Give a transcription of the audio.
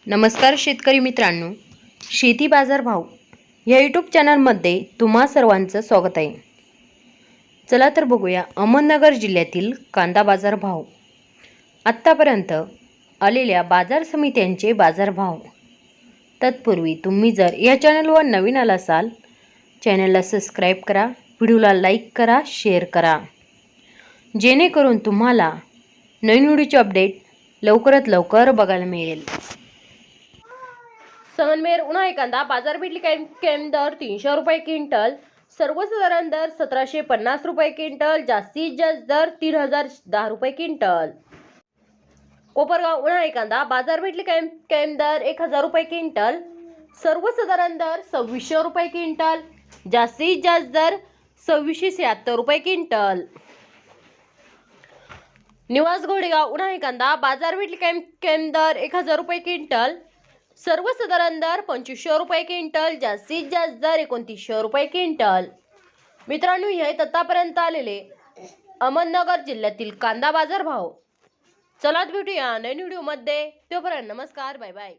नमस्कार शेतकरी मित्रांनो, शेती बाजार भाव या यूट्यूब चॅनलमध्ये तुम्हा सर्वांचं स्वागत आहे। चला तर बघूया अहमदनगर जिल्ह्यातील कांदा बाजार भाव, आत्तापर्यंत आलेल्या बाजार समित्यांचे बाजारभाव। तत्पूर्वी तुम्ही जर या चॅनलवर नवीन आला असाल, चॅनलला सबस्क्राईब करा, व्हिडिओला लाईक करा, शेअर करा, जेणेकरून तुम्हाला नवीन व्हिडिओचे अपडेट लवकरात लवकर बघायला मिळेल। संगमनेर उन्हाळी कांदा बाजारपेठ कॅम दर 300 रुपये क्विंटल, सर्वसाधारण दर 1750 रुपये क्विंटल, जास्तीत जास्त दर 3010 रुपये क्विंटल। कोपरगाव उन्हाळी कांदा बाजारपेठ कॅम दर 1000 रुपये क्विंटल, सर्वसाधारण दर 2600 रुपये क्विंटल, जास्तीत जास्त दर 2676 रुपये क्विंटल। निवास गोडेगाव उन्हाळी कांदा बाजारपेठ कॅम दर 1000 रुपये क्विंटल, सर्वसाधारण दर 2500 रुपये क्विंटल, जास्तीत जास्त दर 2900 रुपये क्विंटल। मित्रांनो, हे आहेत आतापर्यंत आलेले अहमदनगर जिल्ह्यातील कांदा बाजार भाव। चला भेटूया नवीन व्हिडिओमध्ये, तोपर्यंत नमस्कार, बाय बाय।